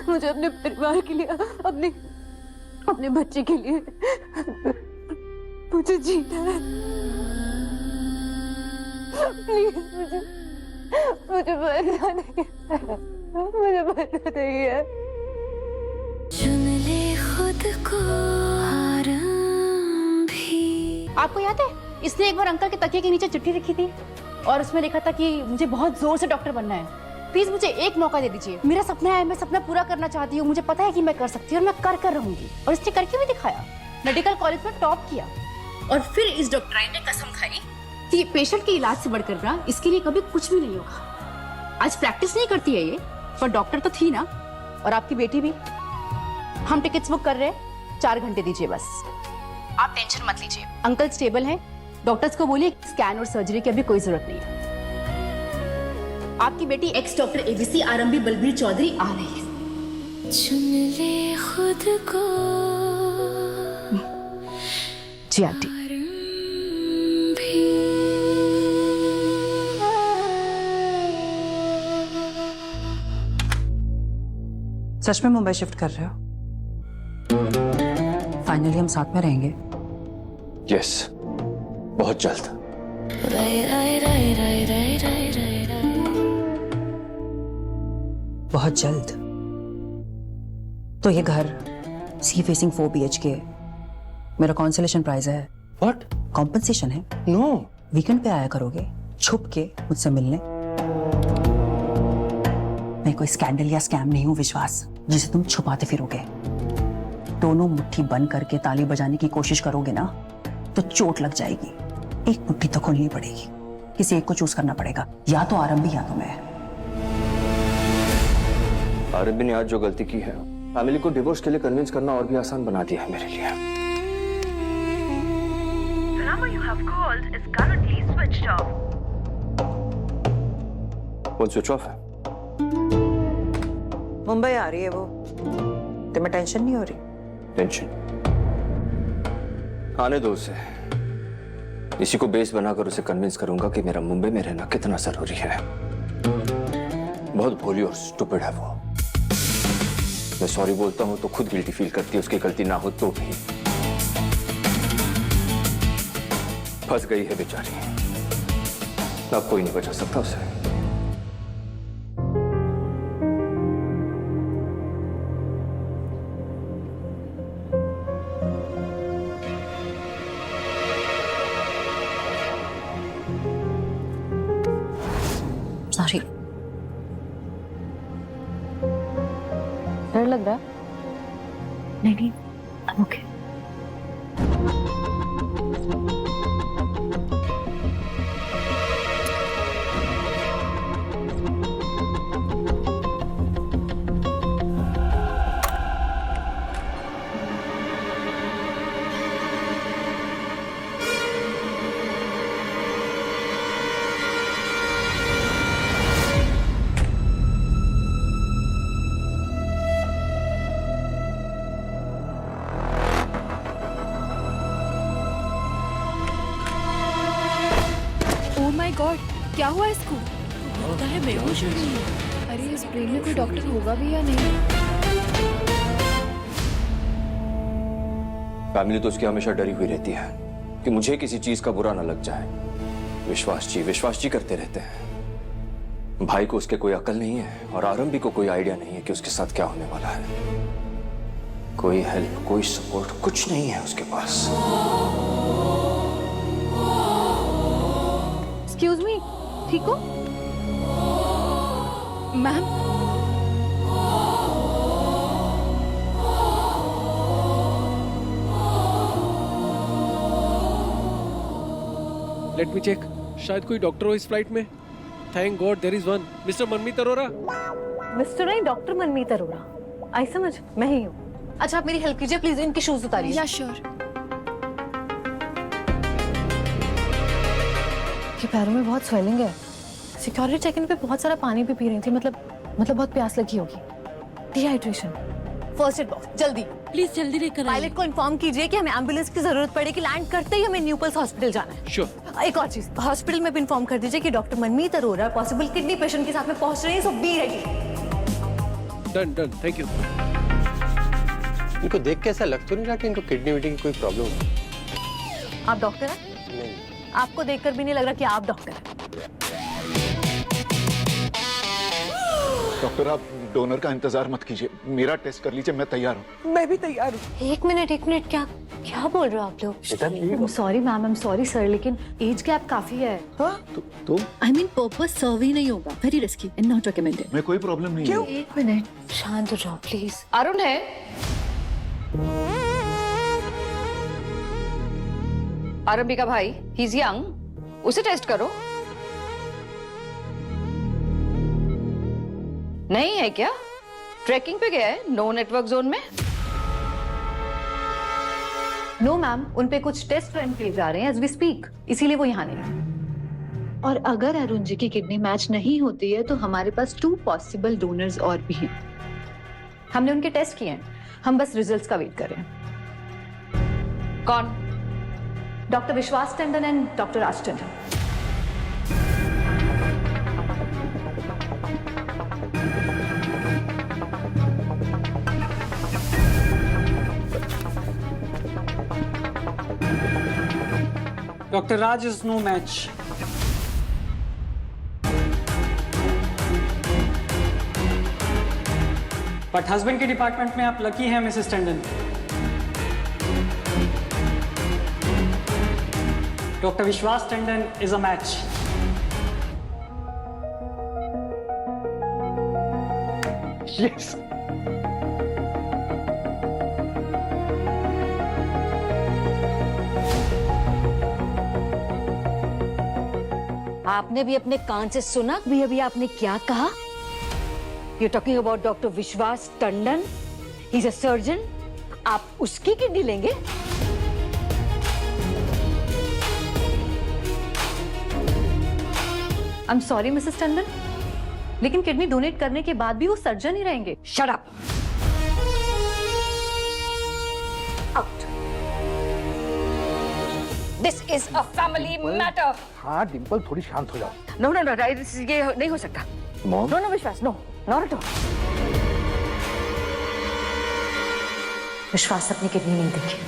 मुझे अपने परिवार के लिए, अपने बच्चे के लिए मुझे जीना है। प्लीज मुझे मरना नहीं है, मुझे मरना नहीं है। चुन ले खुद को आराम भी। आपको याद है इसने एक बार अंकल के तकिए के नीचे चिट्ठी लिखी थी और उसमें लिखा था कि मुझे बहुत जोर से डॉक्टर बनना है, प्लीज मुझे एक मौका दे दीजिए, मेरा सपना है, मैं सपना पूरा करना चाहती हूँ, मुझे पता है कि मैं कर सकती हूँ और मैं कर रहूंगी। और इसने करके भी दिखाया, मेडिकल कॉलेज में टॉप किया। और फिर इस डॉक्टराइन ने कसम खाई कि पेशेंट के इलाज से बढ़कर ना इसके लिए कभी कुछ भी नहीं होगा। आज प्रैक्टिस नहीं करती है ये, पर डॉक्टर तो थी ना। और आपकी बेटी भी। हम टिकट्स बुक कर रहे हैं, 4 घंटे दीजिए बस। आप टेंशन मत लीजिए, अंकल स्टेबल हैं। डॉक्टर्स को बोलिए स्कैन और सर्जरी की अभी कोई जरूरत नहीं है। आपकी बेटी एक्स डॉक्टर एबीसी आरंभी बलबीर चौधरी आ रही है। चुन ले खुद को जी आंटी। सच में मुंबई शिफ्ट कर रहे हो? फाइनली हम साथ में रहेंगे? यस, बहुत जल्द। बहुत जल्द? तो ये घर सी फेसिंग 4 BHK मेरा कॉन्सोलेशन प्राइज है। व्हाट? कॉम्पनसेशन है। नो। वीकेंड पे आया करोगे छुप के मुझसे मिलने। मैं कोई स्कैंडल या स्कैम नहीं हूं विश्वास, जिसे तुम छुपाते फिरोगे। दोनों मुट्ठी बंद करके ताली बजाने की कोशिश करोगे ना तो चोट लग जाएगी। एक मुट्ठी तो खोलनी पड़ेगी, किसी एक को चूज करना पड़ेगा, या तो आरंभी या तो मैं। आरंभी ने आज जो गलती की है, फैमिली को डिवोर्स के लिए कन्विंस करना और भी आसान बना दिया है मेरे लिए। The number you have called is currently switched off. Phone switch off है। मुंबई आ रही है वो, तुम्हें टेंशन नहीं हो रही? टेंशन आने दो उसे। इसी को बेस बनाकर उसे कन्विंस करूंगा कि मेरा मुंबई में रहना कितना जरूरी है। बहुत भोली और स्टूपिड है वो। मैं सॉरी बोलता हूं तो खुद गिल्टी फील करती है, उसकी गलती ना हो तो भी। फंस गई है बेचारी, अब कोई नहीं बचा सकता उसे। सॉरी। डर लग रहा है? नहीं, ओके। ओह माय गॉड, क्या हुआ इसको? लगता है बेहोश हो गई है। अरे इस ब्रेन में कोई डॉक्टर होगा भी या नहीं? फैमिली तो उसकी हमेशा डरी हुई रहती है कि मुझे किसी चीज का बुरा ना लग जाए। विश्वास जी करते रहते हैं। भाई को उसके कोई अकल नहीं है और आरंभी को कोई आइडिया नहीं है कि उसके साथ क्या होने वाला है। कोई हेल्प, कोई सपोर्ट, कुछ नहीं है उसके पास। एक्सक्यूज मी, ठीक हो? मैम, लेट मी चेक, शायद कोई डॉक्टर हो इस फ्लाइट में। Thank God there is one. Mister Manmeet Arora. Mister नहीं, डॉक्टर मनमीत अरोरा। आई समझ, मैं ही हूँ। अच्छा आप मेरी हेल्प कीजिए प्लीज, इनके शूज उतारिए। या श्योर। के पैरों में बहुत स्वेलिंग है। सिक्योरिटी चेक इन पे बहुत सारा पानी भी पी रही थी, मतलब बहुत प्यास लगी होगी। डिहाइड्रेशन। फर्स्ट एड बॉक्स जल्दी। प्लीज जल्दी लेकर आइए। पायलट को इन्फॉर्म कीजिए कि हमें एम्बुलेंस की जरूरत पड़ेगी। लैंड करते ही हमें न्यू पल्स हॉस्पिटल जाना है। श्योर। एक और चीज, हॉस्पिटल में भी इन्फॉर्म कर दीजिए कि doctor Manmeet Arora possible kidney patient के साथ में पहुंच रहे हैं, so be ready. Done done, thank you. इनको देख के ऐसा लग तो नहीं रहा कि इनको किडनी विडनी की कोई प्रॉब्लम है? आप डॉक्टर हैं? नहीं। आपको देखकर भी नहीं लग रहा कि आप डॉक्टर हैं। डॉक्टर आप डोनर का इंतजार मत कीजिए, मेरा टेस्ट कर लीजिए, मैं तैयार हूँ। मैं भी तैयार हूँ। एक मिनट क्या क्या बोल रहे हो आप लोग? Sorry ma'am, I am sorry sir, लेकिन एज गैप काफी है। तुम? आई मीन पर्पस सर्व ही नहीं होगा, very risky and not recommended. मैं कोई प्रॉब्लम नहीं है। एक मिनट शांत हो जाओ प्लीज। अरुण है? आरंभी का भाई, ही इज यंग, उसे टेस्ट करो। नहीं है क्या? ट्रैकिंग पे गया है नो नेटवर्क जोन में? नो मैम, उन पे कुछ टेस्ट रन किए जा रहे हैं एज वी स्पीक, इसीलिए वो यहाँ नहीं है। और अगर अरुण जी की किडनी मैच नहीं होती है तो हमारे पास 2 पॉसिबल डोनर्स और भी हैं। हमने उनके टेस्ट किए हैं, हम बस रिजल्ट्स का वेट कर रहे हैं। कौन? डॉक्टर विश्वास Tandon and doctor Raj Tandon. Dr. Raj is no match. But husband के डिपार्टमेंट में आप लकी हैं मिसेस टंडन। डॉक्टर विश्वास Tandon is a match. Yes. आपने भी अपने कान से सुना भी अभी आपने क्या कहा? You're talking about डॉक्टर विश्वास टंडन, he's a surgeon. आप उसकी किडनी लेंगे? I am sorry Mrs Tandon, लेकिन किडनी डोनेट करने के बाद भी वो सर्जन ही रहेंगे। Shut up. Out. This is a family matter. हाँ डिम्पल, थोड़ी शांत हो जाओ। No, no, no, ये नहीं हो सकता। मॉम? No, no, विश्वास, no, not at all. विश्वास अपनी किडनी नहीं देखी।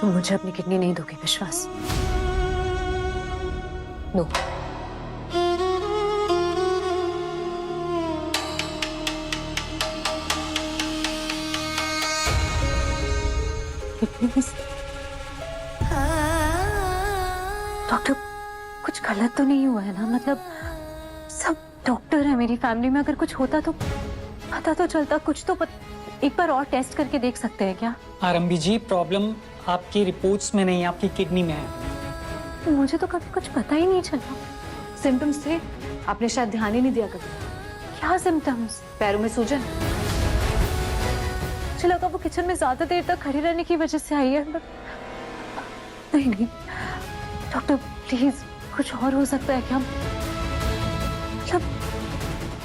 तुम मुझे अपनी किडनी नहीं दोगे विश्वास? नो। डॉक्टर, कुछ गलत तो नहीं हुआ है ना? मतलब सब डॉक्टर है मेरी फैमिली में, अगर कुछ होता तो पता तो चलता। कुछ तो एक बार और टेस्ट करके देख सकते हैं क्या? आरंभी जी, प्रॉब्लम आपकी रिपोर्ट्स में नहीं, आपकी किडनी में है। मुझे तो कभी कुछ पता ही नहीं चला। सिम्टम्स थे, आपने शायद ध्यान ही नहीं दिया कभी। क्या सिम्टम्स? पैरों में सूजन। मुझे लगा वो किचन में ज्यादा देर तक खड़ी रहने की वजह से आई है। नहीं नहीं डॉक्टर, प्लीज कुछ और हो सकता है क्या? मतलब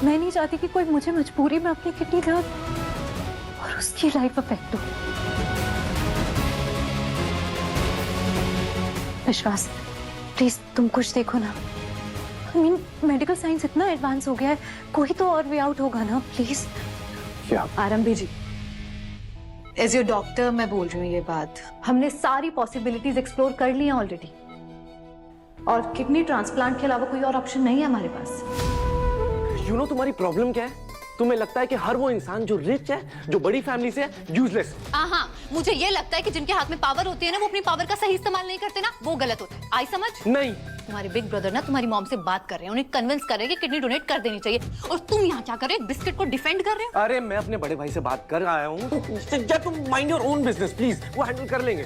मैं नहीं चाहती कि कोई मुझे मजबूरी में अपनी किडनी दे और उसकी लाइफ अफेक्ट हो। विश्वास प्लीज तुम कुछ देखो ना। आई मीन मेडिकल साइंस इतना एडवांस हो गया है, कोई तो और वे आउट होगा ना प्लीज। क्या? आरंभी जी, एज योर डॉक्टर मैं बोल रही हूँ ये बात। हमने सारी पॉसिबिलिटीज एक्सप्लोर कर ली हैं ऑलरेडी, और किडनी ट्रांसप्लांट के अलावा कोई और ऑप्शन नहीं है हमारे पास। यू नो तुम्हारी प्रॉब्लम क्या है? तुम्हें लगता है कि हर वो इंसान जो रिच है, जो बड़ी फैमिली से है, यूजलेस। हाँ, मुझे ये लगता है कि जिनके हाथ में पावर होती है ना, वो अपनी पावर का सही इस्तेमाल नहीं करते ना, वो गलत होता है। आई समझ? नहीं। तुम्हारे बिग ब्रदर ना तुम्हारी मॉम से बात कर रहे हैं, उन्हें कन्विंस कर रहे हैं कि किडनी डोनेट कर देनी चाहिए, और तुम यहाँ क्या कर रहे हो? बिस्किट को डिफेंड कर रहे हो? अरे मैं अपने बड़े भाई से बात कर आया हूँ। या तुम mind your own business please, वो हैंडल कर लेंगे।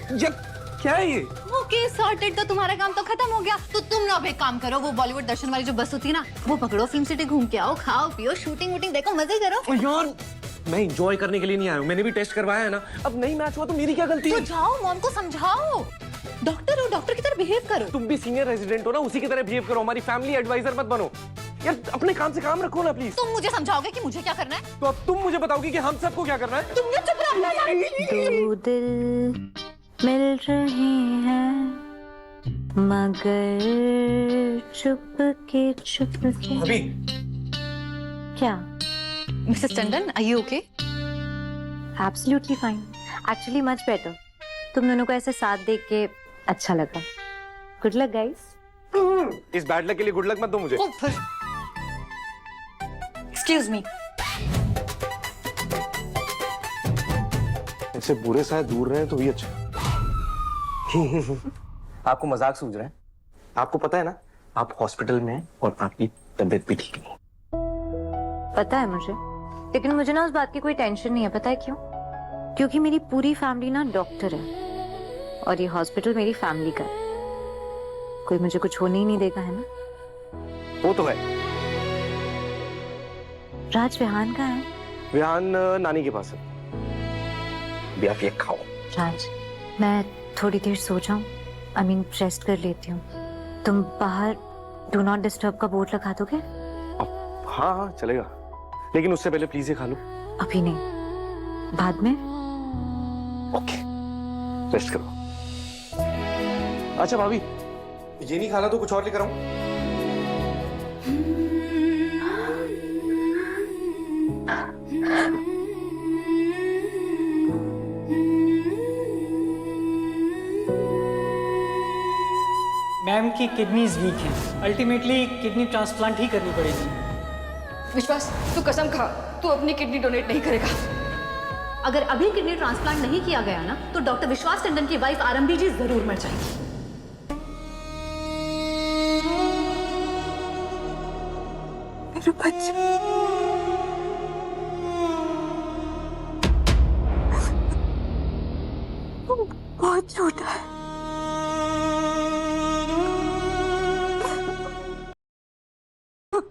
क्या है ये? ओके सॉर्टेड, तो तुम्हारा काम तो खत्म हो गया। तो तुम ना अब एक काम करो, वो बॉलीवुड दर्शन वाली जो बस होती है ना, वो पकड़ो, फिल्म सिटी घूम के आओ, खाओ पियो, शूटिंग वूटिंग देखो, मजे करो। यार मैं एंजॉय करने के लिए नहीं आया हूँ, मैंने भी टेस्ट करवाया है ना। अब नहीं मैच हुआ तो मेरी क्या गलती तो है? जाओ मॉम को समझाओ, डॉक्टर हो, डॉक्टर की तरह बिहेव करो। तुम भी सीनियर रेजिडेंट हो ना, उसी की तरह बिहेव करो, हमारी फैमिली एडवाइजर मत बनो। यार अपने काम से काम रखो ना प्लीज। तुम मुझे समझाओगे कि मुझे क्या करना है? तो अब तुम मुझे बताओगी कि हम सबको क्या करना है? तुमने चुप रहना है। दो दिल मिल रहे हैं मगर चुपके चुपके। अभी क्या? Mrs Tandon, are you okay? Absolutely fine, actually much better. तुम दोनों को ऐसे साथ देख के अच्छा लगा। Good luck guys. इस बैड लक के लिए गुड लक मत दो मुझे। Excuse me. ऐसे बुरे साथ दूर रहे तो भी अच्छा। आपको मजाक सूझ रहा है? आपको पता है ना आप हॉस्पिटल में हैं और आपकी तबीयत भी ठीक नहीं। पता है मुझे, लेकिन मुझे ना उस बात की कोई टेंशन नहीं है। पता है क्यों? क्योंकि मेरी पूरी फैमिली ना डॉक्टर है और ये हॉस्पिटल मेरी फैमिली का है। कोई मुझे कुछ होने ही नहीं देगा, है ना? वो तो है। राज विहान कहाँ है? विहान नानी के पास है। भी आप ये खाओ। राज, मैं थोड़ी देर सो जाऊं, आई मीन रेस्ट कर लेती हूँ। तुम बाहर डू नॉट डिस्टर्ब का बोर्ड लगा दोगे? हाँ हाँ चलेगा, लेकिन उससे पहले प्लीज ये खा लो। अभी नहीं, बाद में। ओके, रेस्ट करो। अच्छा भाभी, ये नहीं खाना तो कुछ और लेकर आऊं? मैम की किडनीज वीक हैं, अल्टीमेटली किडनी ट्रांसप्लांट ही करनी पड़ेगी। विश्वास, तू कसम खा, तू अपनी किडनी डोनेट नहीं करेगा। अगर अभी किडनी ट्रांसप्लांट नहीं किया गया ना तो डॉक्टर विश्वास टंडन की वाइफ आरंभी जी जरूर मर जाएगी। मेरा बच्चा, बहुत छोटा है।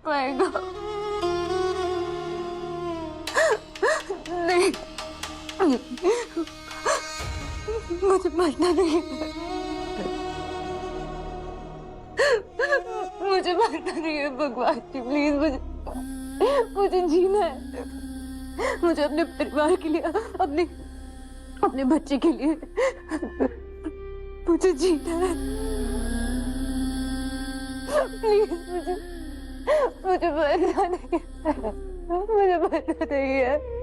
पाएगा नहीं, मुझे मरना नहीं है। मुझे मरना नहीं है भगवान जी, प्लीज मुझे जीना है। मुझे अपने परिवार के लिए, अपने बच्चे के लिए मुझे जीना है। प्लीज मुझे मरना नहीं है, मुझे मरना नहीं है।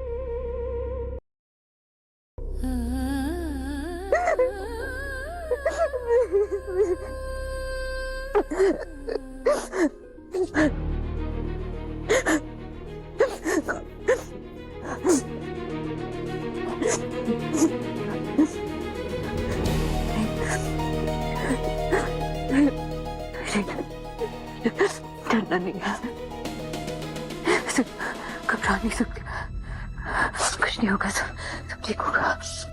डरना नहीं है, घबरा नहीं सकती, कुछ नहीं होगा, सब ठीक होगा।